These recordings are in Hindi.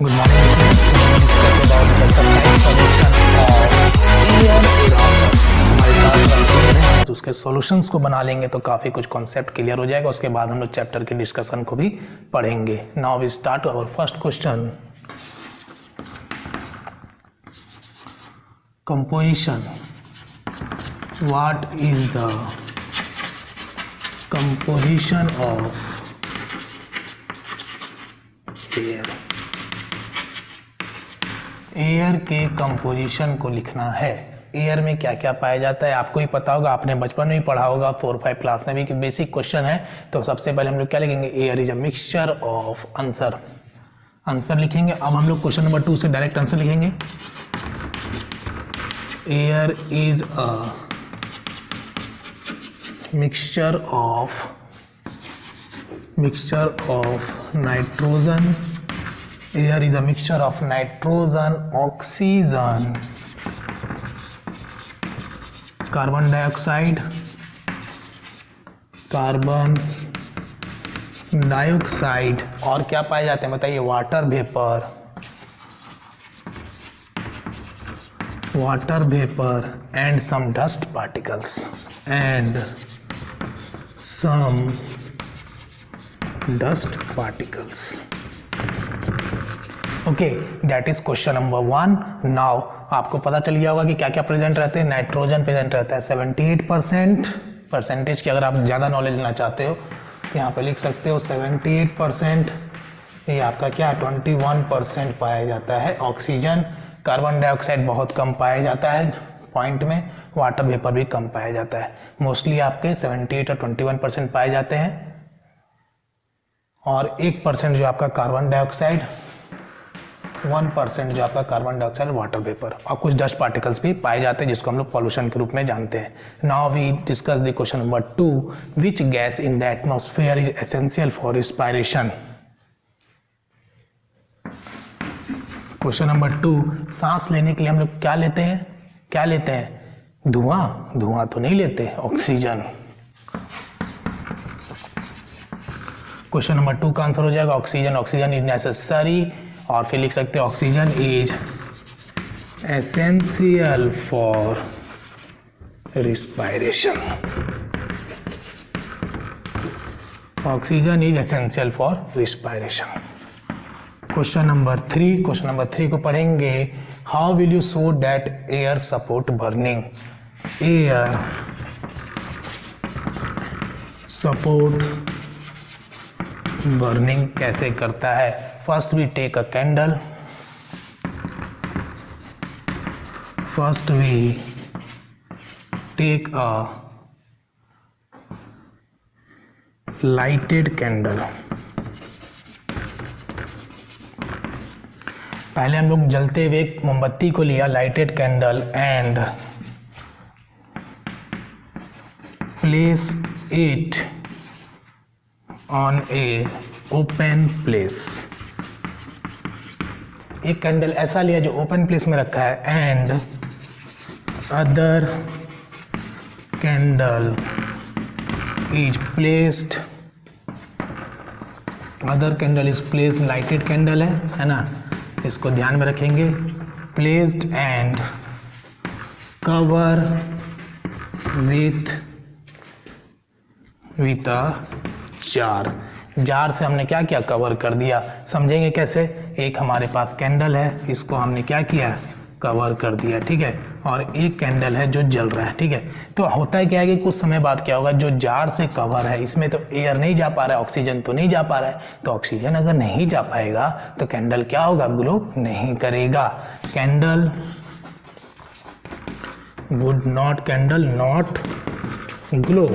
Good morning, students. We will discuss about the exercise solution of air evaporation. हमारे क्लास का क्लियर है तो उसके सॉल्यूशंस को बना लेंगे तो काफ़ी कुछ कॉन्सेप्ट क्लियर हो जाएगा। उसके बाद हम लोग चैप्टर के डिस्कशन को भी पढ़ेंगे। Now we start our first question. Composition, what is the composition of air. Air के कंपोजिशन को लिखना है। एयर में क्या क्या पाया जाता है आपको ही पता होगा, आपने बचपन में ही पढ़ा होगा, 4-5 क्लास में भी कि बेसिक क्वेश्चन है। तो सबसे पहले हम लोग क्या लिखेंगे, air is a mixture of answer. Answer लिखेंगे। अब हम लोग क्वेश्चन नंबर 2 से डायरेक्ट आंसर लिखेंगे। Air is a mixture of nitrogen. Air is a mixture of nitrogen, oxygen, carbon dioxide, और क्या पाए जाते हैं बताइए, water vapour and some dust particles. Okay, that is question number 1। Now आपको पता चल गया होगा कि क्या क्या प्रेजेंट रहते हैं। नाइट्रोजन प्रेजेंट रहता है 78%। परसेंटेज की अगर आप ज़्यादा नॉलेज लेना चाहते हो तो यहाँ पे लिख सकते हो 78%। ये आपका क्या 21% पाया जाता है। ऑक्सीजन, कार्बन डाइऑक्साइड बहुत कम पाया जाता है पॉइंट में। वाटर वेपर भी कम पाया जाता है। मोस्टली आपके 78 और 21% पाए जाते हैं। और 1% जो आपका कार्बन डाइऑक्साइड, 1% जो आपका कार्बन डाइऑक्साइड, वाटर वेपर, और कुछ डस्ट पार्टिकल्स भी पाए जाते हैं जिसको हम लोग पॉल्यूशन के रूप में जानते हैं। Now we discuss the question number 2। Which gas in the atmosphere is essential for respiration. Question number 2, सांस लेने के लिए हम लोग क्या लेते हैं, धुआं तो नहीं लेते, ऑक्सीजन। क्वेश्चन नंबर 2 का आंसर हो जाएगा ऑक्सीजन इज नेसेसरी। और फिर लिख सकते हैं oxygen is essential for respiration. Oxygen is essential for respiration. Question number 3 को पढ़ेंगे। How will you show that air support burning. Air support burning कैसे करता है। First we take a candle, lighted candle. पहले हम लोग जलते हुए मोमबत्ती को लिया, lighted candle, and place it on a open place. एक कैंडल ऐसा लिया जो ओपन प्लेस में रखा है, and other candle is placed, lighted candle है ना, इसको ध्यान में रखेंगे। Placed and cover with a jar से हमने क्या किया, कवर कर दिया। समझेंगे कैसे। एक हमारे पास कैंडल है, इसको हमने क्या किया, कवर कर दिया, ठीक है। और एक कैंडल है जो जल रहा है, ठीक है। तो होता है क्या है कि कुछ समय बाद क्या होगा, जो जार से कवर है इसमें तो एयर नहीं जा पा रहा है, ऑक्सीजन तो नहीं जा पा रहा है। तो ऑक्सीजन अगर नहीं जा पाएगा तो कैंडल क्या होगा, ग्लो नहीं करेगा। Candle not glow.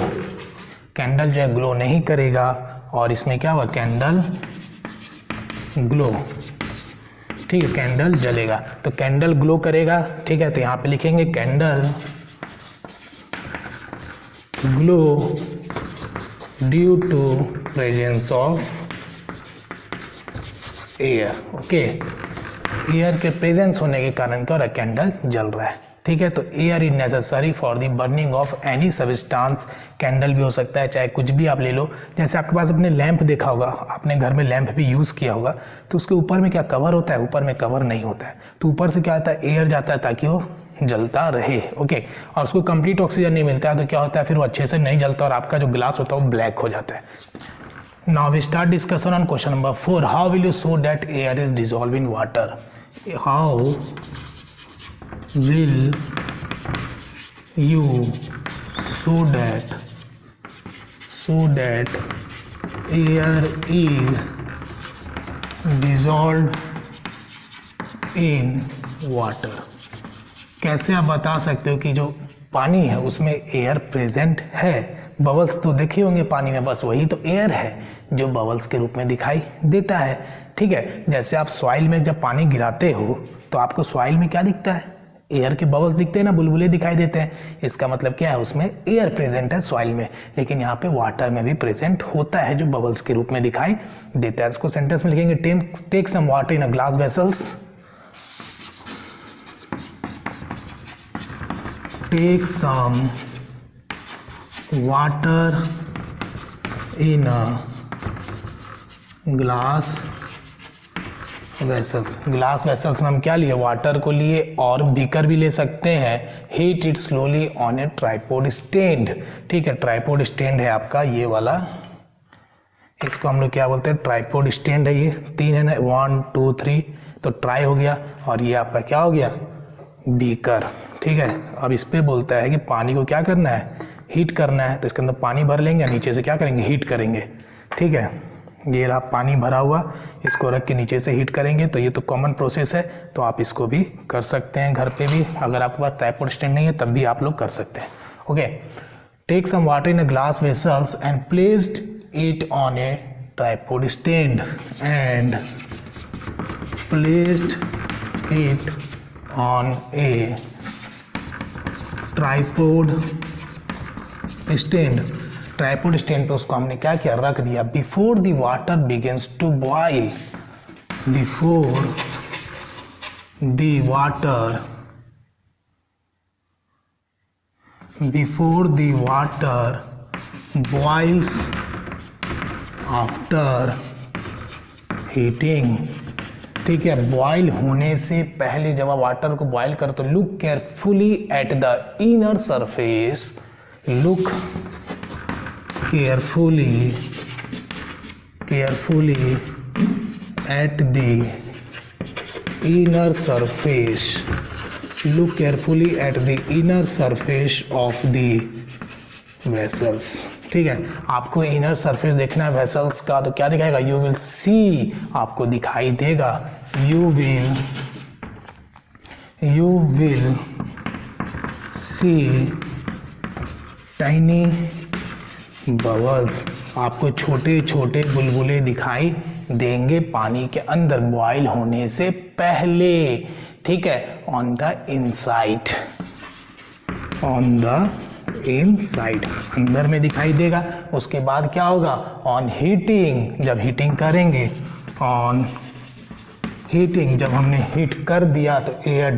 कैंडल जो है ग्लो नहीं करेगा, और इसमें क्या हुआ, कैंडल ग्लो, ठीक है, कैंडल जलेगा। तो कैंडल ग्लो करेगा, ठीक है। तो यहाँ पे लिखेंगे candle glow due to presence of air. Okay, air के प्रेजेंस होने के कारण क्या हो रहा है, कैंडल जल रहा है। ठीक है। तो air is necessary for the burning of any substance, candle भी हो सकता है, चाहे कुछ भी आप ले लो। जैसे आपके पास अपने लैंप देखा होगा, आपने घर में लैंप भी यूज़ किया होगा, तो उसके ऊपर में क्या कवर होता है? ऊपर में कवर नहीं होता है, तो ऊपर से क्या आता है? एयर जाता है ताकि वो जलता रहे। ओके, और उसको कंप्लीट ऑक्सीजन नहीं मिलता है तो क्या होता है? फिर वो अच्छे से नहीं जलता और आपका जो ग्लास होता है वो ब्लैक हो जाता है। Now we start discussion on question number 4, how will you show that air is dissolve in water? How will you so that air is dissolved in water? कैसे आप बता सकते हो कि जो पानी है उसमें एयर प्रेजेंट है? बबल्स तो देखे होंगे पानी में, बस वही तो एयर है जो बबल्स के रूप में दिखाई देता है। ठीक है, जैसे आप सॉइल में जब पानी गिराते हो तो आपको सॉइल में क्या दिखता है? एयर के बबल्स दिखते हैं ना, बुलबुले दिखाई देते हैं। इसका मतलब क्या है? उसमें एयर प्रेजेंट है सॉइल में, लेकिन यहाँ पे वाटर में भी प्रेजेंट होता है जो बबल्स के रूप में दिखाई देता है। इसको सेंटेंस में लिखेंगे, take some water in a glass vessels, take some water in a glass vessels. Glass vessels में हम क्या लिए? वाटर को लिए, और बीकर भी ले सकते हैं। Heat it slowly on a tripod stand. ठीक है, ट्राइपॉड स्टैंड है आपका ये वाला, इसको हम लोग क्या बोलते हैं? ट्राइपॉड स्टैंड है। ये 3 है ना, 1 2 3, तो ट्राई हो गया, और ये आपका क्या हो गया? बीकर। ठीक है, अब इस पे बोलता है कि पानी को क्या करना है? हीट करना है। तो इसके अंदर पानी भर लेंगे, नीचे से क्या करेंगे? हीट करेंगे। ठीक है, ये रहा पानी भरा हुआ, इसको रख के नीचे से हीट करेंगे। तो ये तो कॉमन प्रोसेस है, तो आप इसको भी कर सकते हैं घर पे भी। अगर आपके पास ट्राइपॉड स्टैंड नहीं है तब भी आप लोग कर सकते हैं। Okay, take some water in a glass vessels and placed it on a tripod stand and placed it on a tripod stand. Tripod stand पे उसको हमने क्या किया? रख दिया। Before the water begins to boil, before the water boils after heating. ठीक है, बॉयल होने से पहले जब आप वाटर को बॉयल करो तो look carefully at the inner surface, look carefully at the inner surface, look carefully at the inner surface of the vessels। ठीक है, आपको इनर सरफेस देखना है वेसल्स का, तो क्या दिखाएगा? यू विल सी, आपको दिखाई देगा, you will see tiny bubbles, आपको छोटे छोटे बुलबुले दिखाई देंगे पानी के अंदर बॉयल होने से पहले। ठीक है, ऑन द इनसाइड, अंदर में दिखाई देगा। उसके बाद क्या होगा? ऑन हीटिंग, जब हीटिंग करेंगे, ऑन हीटिंग जब हमने हीट कर दिया तो एयर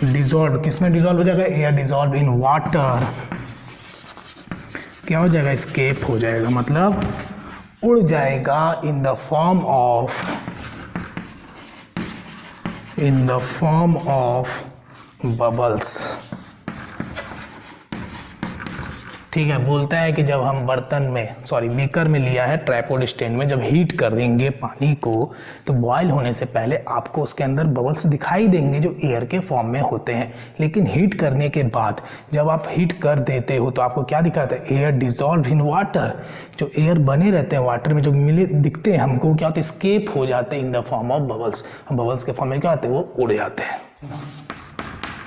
डिजॉल्व किसमें डिजॉल्व हो जाएगा? Air dissolve in water. क्या हो जाएगा? एस्केप हो जाएगा, मतलब उड़ जाएगा। In the form of bubbles. ठीक है, बोलता है कि जब हम बीकर में लिया है ट्राइपॉड स्टैंड में, जब हीट कर देंगे पानी को तो बॉयल होने से पहले आपको उसके अंदर बबल्स दिखाई देंगे जो एयर के फॉर्म में होते हैं। लेकिन हीट करने के बाद जब आप हीट कर देते हो तो आपको क्या दिखाता है? Air dissolve in water. जो एयर बने रहते हैं वाटर में, जो मिले दिखते हैं हमको, क्या होता है? एस्केप हो जाते हैं in the form of bubbles. Bubbles के फॉर्म में क्या होते हैं? वो उड़ जाते हैं।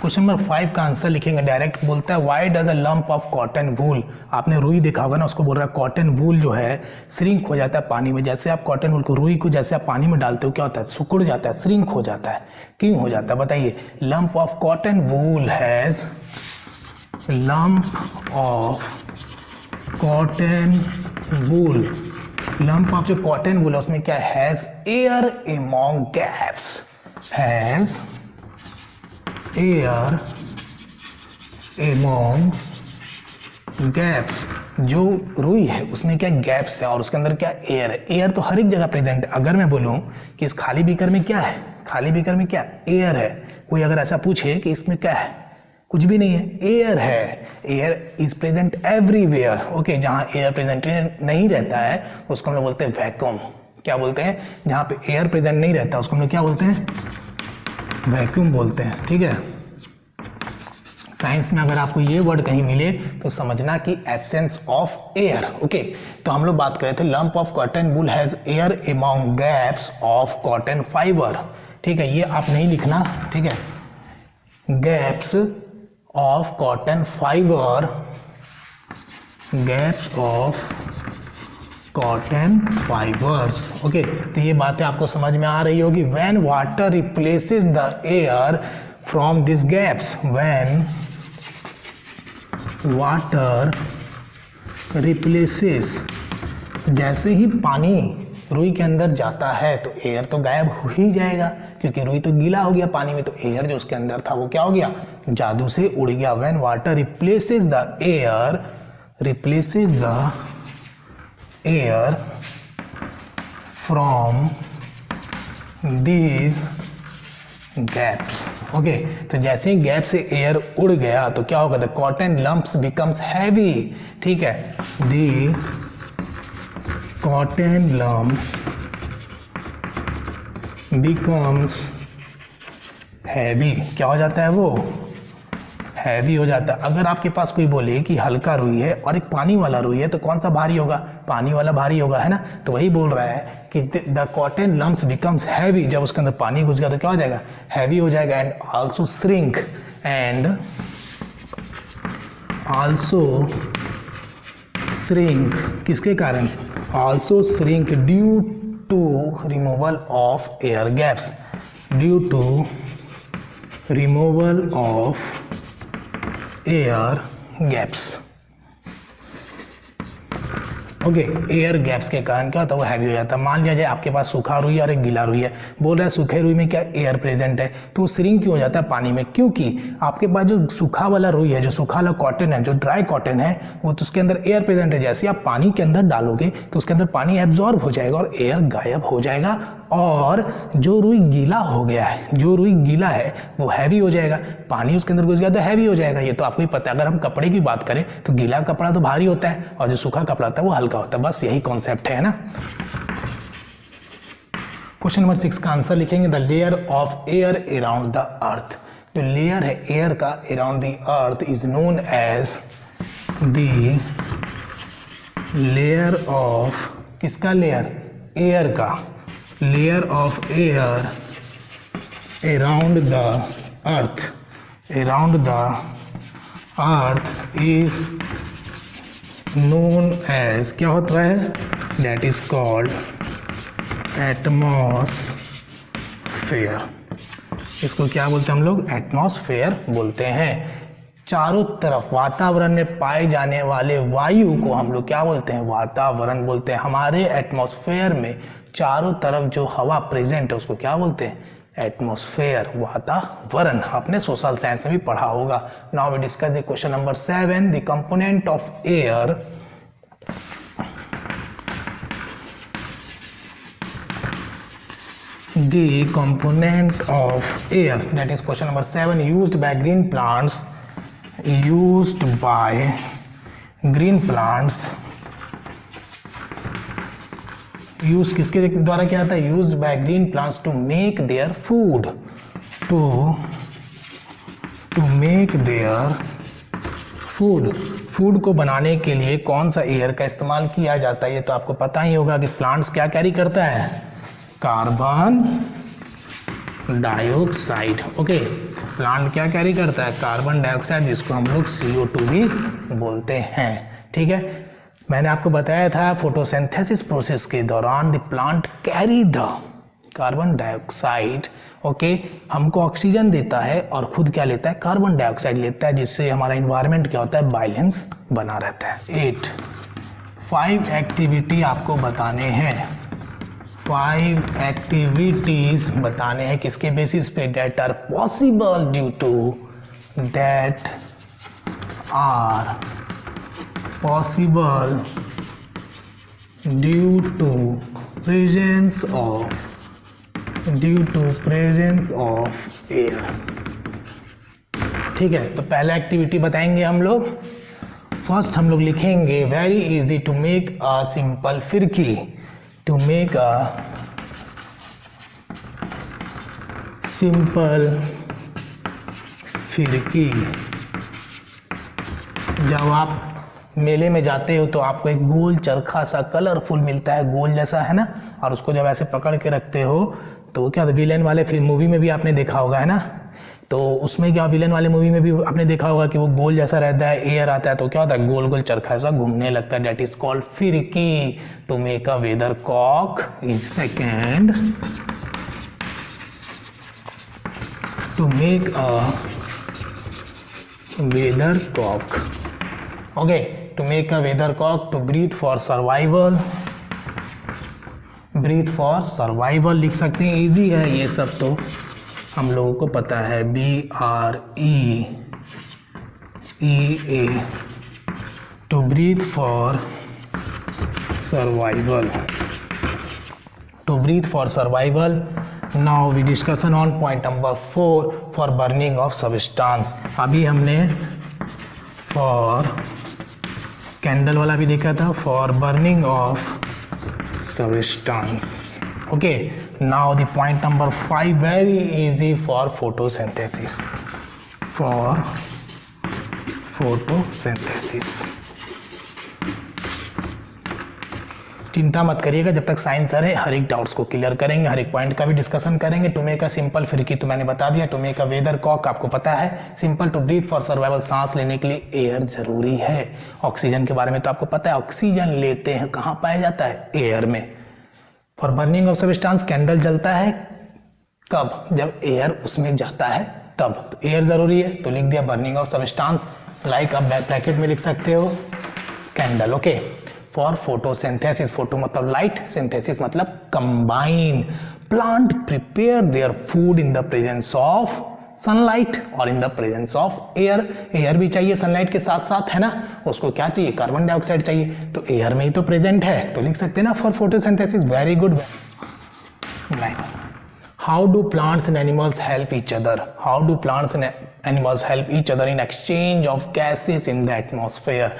क्वेश्चन नंबर 5 का आंसर लिखेंगे डायरेक्ट। बोलता है why does a lump of cotton wool, आपने रुई देखा होगा ना, उसको बोल रहा है कॉटन वूल जो है श्रिंक हो जाता है पानी में। जैसे आप कॉटन वूल को, रुई को जैसे आप पानी में डालते हो क्या होता है? सिकुड़ जाता है, श्रिंक हो जाता है। क्यों हो जाता है बताइए? Lump of cotton wool has, lump of cotton wool जो कॉटन वूल है उसमें क्या has air among gaps. Has air among gaps. जो रुई है उसमें क्या गैप्स है और उसके अंदर क्या एयर है। एयर तो हर एक जगह प्रेजेंट है। अगर मैं बोलूँ कि इस खाली बीकर में क्या है, खाली बीकर में क्या एयर है, कोई अगर ऐसा पूछे कि इसमें क्या है, कुछ भी नहीं है, एयर है। Air is present everywhere. Okay, जहाँ एयर प्रेजेंट नहीं रहता है उसको हम लोग बोलते हैं वैक्यूम। क्या बोलते हैं? जहाँ पे एयर प्रेजेंट नहीं रहता उसको हम लोग क्या बोलते हैं? वैक्यूम बोलते हैं। ठीक है, साइंस में अगर आपको ये वर्ड कहीं मिले तो समझना कि एब्सेंस ऑफ एयर। ओके, तो हम लोग बात कर रहे थे lump of cotton wool has air among gaps of cotton fibre. ठीक है, ये आप नहीं लिखना। ठीक है, gaps of cotton fibre, gaps of cotton fibres. Okay, तो ये बातें आपको समझ में आ रही होगी। When water replaces the air from this gaps, when water replaces, जैसे ही पानी रुई के अंदर जाता है तो एयर तो गायब हो ही जाएगा, क्योंकि रुई तो गीला हो गया पानी में, तो एयर जो उसके अंदर था वो क्या हो गया? जादू से उड़ गया। When water replaces the air, replaces the air from these gaps. Okay, तो जैसे ही गैप से एयर उड़ गया तो क्या होगा? The cotton lumps becomes heavy. ठीक है, the cotton lumps becomes heavy. क्या हो जाता है? वो हैवी हो जाता है। अगर आपके पास कोई बोले कि हल्का रुई है और एक पानी वाला रुई है तो कौन सा भारी होगा? पानी वाला भारी होगा, है ना। तो वही बोल रहा है कि the cotton lumps becomes heavy. जब उसके अंदर पानी घुस गया तो क्या हो जाएगा? हैवी हो जाएगा। And also shrink, and also shrink, किसके कारण? Also shrink due to removal of air gaps, due to removal of air gaps. Okay, air gaps के कारण क्या होता है? वो हैवी हो जाता है। मान लिया जाए आपके पास सूखा रुई और एक गीला रुई है, बोल रहा है सूखे रुई में क्या एयर प्रेजेंट है, तो वो श्रिंक क्यों हो जाता है पानी में? क्योंकि आपके पास जो सूखा वाला रुई है, जो सूखा वाला कॉटन है, जो ड्राई कॉटन है, वो तो उसके अंदर एयर प्रेजेंट है। जैसे आप पानी के अंदर डालोगे तो उसके अंदर पानी एब्जॉर्ब हो जाएगा और एयर गायब हो जाएगा। और जो रुई गीला हो गया है, जो रुई गीला है वो हैवी हो जाएगा। पानी उसके अंदर घुस गया तो हैवी हो जाएगा। ये तो आपको ही पता है। अगर हम कपड़े की बात करें तो गीला कपड़ा तो भारी होता है और जो सूखा कपड़ा होता है वो हल्का होता है। बस यही कॉन्सेप्ट है ना। क्वेश्चन नंबर 6 का आंसर लिखेंगे the layer of air around the earth. जो लेयर है एयर का around the earth is known as the layer of, किसका लेयर? एयर का। Layer of air around the earth, around the earth is known as, क्या होता है? That is called atmosphere. इसको क्या बोलते हैं हम लोग? एटमॉस्फेयर बोलते हैं। चारों तरफ वातावरण में पाए जाने वाले वायु को हम लोग क्या बोलते हैं? वातावरण बोलते हैं। हमारे एटमॉस्फेयर में चारों तरफ जो हवा प्रेजेंट है उसको क्या बोलते हैं? एटमॉस्फेयर, वातावरण। आपने सोशल साइंस में भी पढ़ा होगा। Now we discuss the question number 7, the component of air the component of air, that is question number 7, used by green plants, used by green plants, use किसके द्वारा क्या आता है? Used by green plants to make their food, to make their food. Food को बनाने के लिए कौन सा एयर का इस्तेमाल किया जाता है? ये तो आपको पता ही होगा कि प्लांट्स क्या कैरी करता है? Carbon dioxide. ओके, प्लांट क्या कैरी करता है? कार्बन डाइऑक्साइड, जिसको हम लोग CO2 भी बोलते हैं। ठीक है, मैंने आपको बताया था फोटोसिंथेसिस प्रोसेस के दौरान the plant carry the carbon dioxide. Okay, हमको ऑक्सीजन देता है और खुद क्या लेता है? कार्बन डाइऑक्साइड लेता है, जिससे हमारा इन्वायरमेंट क्या होता है? बैलेंस बना रहता है। 8, 5 एक्टिविटी आपको बताने हैं। 5 एक्टिविटीज बताने हैं किसके बेसिस पे, that are possible due to, that are possible due to presence of air. ठीक है, तो पहला एक्टिविटी बताएंगे हम लोग। फर्स्ट हम लोग लिखेंगे very easy to make a simple फिरकी, टू मेक अ सिंपल फिरकी। जब आप मेले में जाते हो तो आपको एक गोल चरखा सा कलरफुल मिलता है, गोल जैसा, है ना, और उसको जब ऐसे पकड़ के रखते हो तो क्या विलेन वाले फिल्म मूवी में भी आपने देखा होगा, है ना, तो उसमें क्या विलेन वाले मूवी में भी आपने देखा होगा कि वो गोल जैसा रहता है, एयर आता है तो क्या होता है, गोल गोल चरखा ऐसा घूमने लगता है, डेट इज कॉल्ड फिरकी। To make a weather cock in second, to make a weather cock, okay, to make a weather cock, to breathe for survival, breathe for survival लिख सकते हैं, इजी है ये सब तो हम लोगों को पता है, BREEA, to breathe for survival, to breathe for survival. Now we discussion on point number 4 for burning of substance. अभी हमने फॉर कैंडल वाला भी देखा था, for burning of substance. Okay, now the point number 5, very easy for photosynthesis. For photosynthesis. चिंता मत करिएगा, जब तक साइंस सर है हर एक डाउट्स को क्लियर करेंगे, हर एक पॉइंट का भी डिस्कशन करेंगे। टू मेक अ सिंपल फिरकी तो मैंने बता दिया, to make a weather cock आपको पता है, simple to breathe for survival, सांस लेने के लिए एयर जरूरी है। ऑक्सीजन के बारे में तो आपको पता है, ऑक्सीजन लेते हैं कहाँ पाया जाता है, एयर में। For burning of substance, candle जलता है कब, जब एयर उसमें जाता है तब, तो एयर जरूरी है, तो लिख दिया बर्निंग ऑफ सबस्टांस, लाइक आप ब्रैकेट में लिख सकते हो candle. Okay, for photosynthesis, photo मतलब लाइट, सिंथेसिस मतलब combine, plant prepare their food in the presence of sunlight और in the presence of air. Air भी चाहिए सनलाइट के साथ साथ, है ना, उसको क्या चाहिए, कार्बन डाइऑक्साइड चाहिए, तो एयर में ही तो प्रेजेंट है, तो लिख सकते हैं ना for photosynthesis. Very good. How do plants and animals help each other, how do plants and animals help each other in exchange of gases in the atmosphere.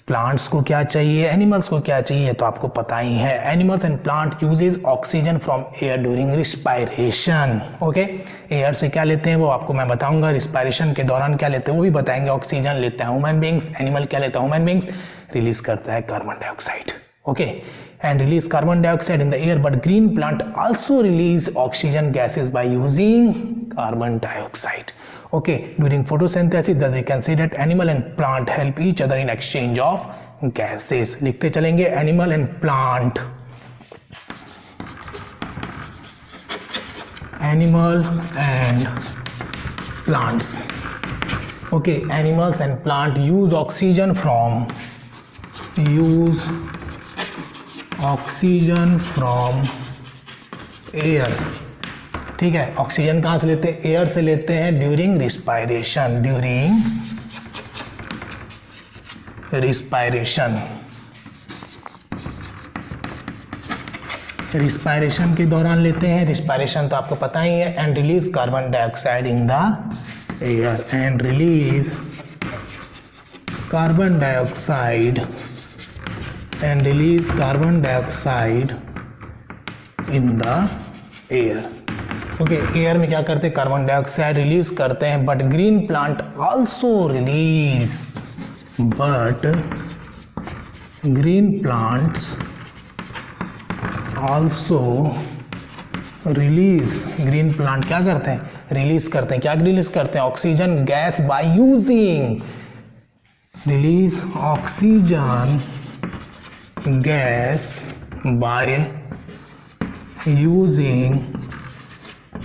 Plants को क्या चाहिए, एनिमल्स को क्या चाहिए, तो आपको पता ही है, animals and plant uses oxygen from air during respiration. Okay, air से क्या लेते हैं वो आपको मैं बताऊंगा, रिस्पायरेशन के दौरान क्या लेते हैं वो भी बताएंगे। ऑक्सीजन लेते हैं ह्यूमन बींग्स, एनिमल क्या लेता है, ह्यूमन बींग्स रिलीज करता है carbon dioxide. Okay, and release carbon dioxide in the air, but green plant also release oxygen gases by using carbon dioxide. Okay, during photosynthesis, thus we can say that animal and plant help each other in exchange of gases. लिखते चलेंगे animal and plant, animal and plants. Okay, animals and plant use oxygen from air. ठीक है, ऑक्सीजन कहाँ से लेते हैं, एयर से लेते हैं during respiration, during respiration, respiration के दौरान लेते हैं, रिस्पायरेशन तो आपको पता ही है, and release carbon dioxide in the air, and release carbon dioxide, and release carbon dioxide in the air. Okay, air में क्या करते हैं, कार्बन डाइऑक्साइड रिलीज करते हैं, but green plant also release, but green plants also release, green plant क्या करते हैं, रिलीज करते हैं, क्या रिलीज करते हैं, oxygen gas by using, release oxygen gas by using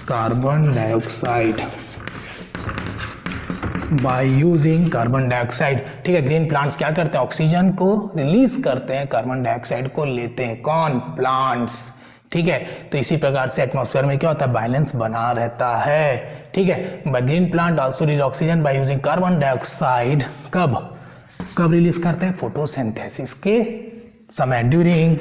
carbon dioxide, by using carbon dioxide. ठीक है, ग्रीन प्लांट्स क्या करते हैं, ऑक्सीजन को रिलीज करते हैं, कार्बन डाइऑक्साइड को लेते हैं, कौन, प्लांट्स। ठीक है। तो इसी प्रकार से एटमॉस्फेयर में क्या होता है, बैलेंस बना रहता है, ठीक है। By green plant also release oxygen by using carbon dioxide, कब रिलीज करते हैं, फोटोसिंथेसिस के समय, ड्यूरिंग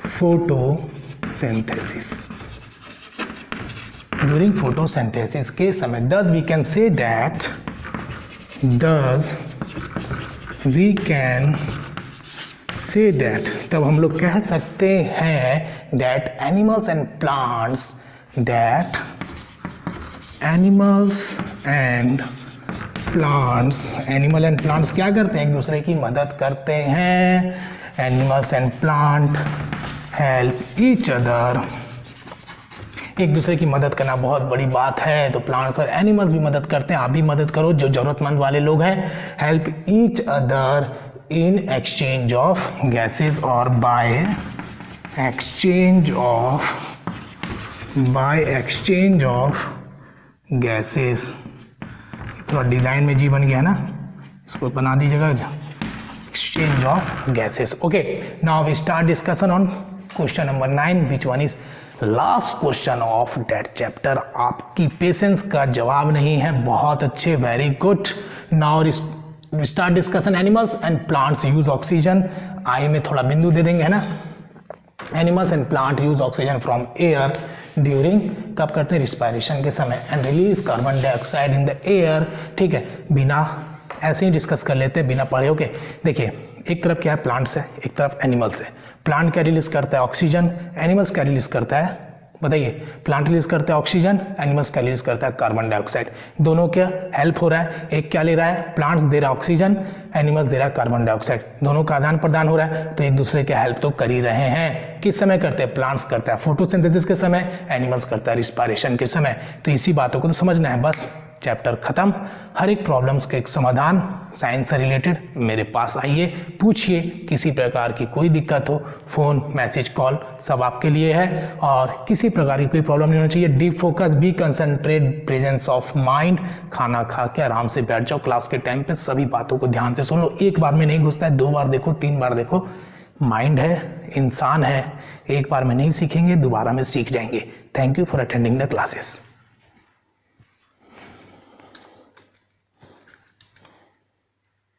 फोटोसिंथेसिस के समय। thus we can say that तब हम लोग कह सकते हैं that animals and plants क्या करते हैं, एक दूसरे की मदद करते हैं। Animals and plant help each other, एक दूसरे की मदद करना बहुत बड़ी बात है। तो प्लांट्स और एनिमल्स भी मदद करते हैं, आप भी मदद करो जो जरूरतमंद वाले लोग हैं। Help each other in exchange of gases और बाय एक्सचेंज ऑफ गैसेस। थोड़ा डिजाइन में जी बन गया ना, इसको बना दीजिएगा, exchange of gases. Okay, now we start discussion on question number 9 which one is last question of that chapter. आपकी पेशेंस का जवाब नहीं है, बहुत अच्छे, very good. Now start discussion. Animals and plants use oxygen, आई में थोड़ा बिंदु दे देंगे है ना। Animals and plant use oxygen from air during, कब करते हैं, रिस्पायरेशन के समय, and release carbon dioxide in the air, ठीक है। बिना ऐसे ही डिस्कस कर लेते हैं बिना पढ़े। ओके, देखिए एक तरफ क्या है, प्लांट्स है, एक तरफ एनिमल्स है। प्लांट क्या रिलीज करता है, ऑक्सीजन, एनिमल्स क्या रिलीज करता है, बताइए। प्लांट रिलीज करता है ऑक्सीजन, एनिमल्स क्या रिलीज करता है, कार्बन डाइऑक्साइड। दोनों क्या हेल्प हो रहा है, एक क्या ले रहा है, प्लांट्स दे रहा है ऑक्सीजन, एनिमल्स दे रहा है कार्बन डाइऑक्साइड, दोनों का आदान प्रदान हो रहा है। तो एक दूसरे के हेल्प तो कर ही रहे हैं। किस समय करते हैं, प्लांट्स करता है फोटोसिंथेसिस के समय, एनिमल्स करता है रिस्पायरेशन के समय। तो इसी बातों को तो समझना है, बस चैप्टर खत्म। हर एक प्रॉब्लम्स का एक समाधान साइंस से रिलेटेड मेरे पास आइए, पूछिए, किसी प्रकार की कोई दिक्कत हो, फ़ोन, मैसेज, कॉल सब आपके लिए है। और किसी प्रकार की कोई प्रॉब्लम नहीं होना चाहिए। Deep focus, be concentrate, presence of mind. खाना खा के आराम से बैठ जाओ, क्लास के टाइम पे सभी बातों को ध्यान से सुन लो। एक बार में नहीं घुसता है, 2 बार देखो, 3 बार देखो। माइंड है, इंसान है, एक बार में नहीं सीखेंगे, दोबारा में सीख जाएंगे। Thank you for attending the classes.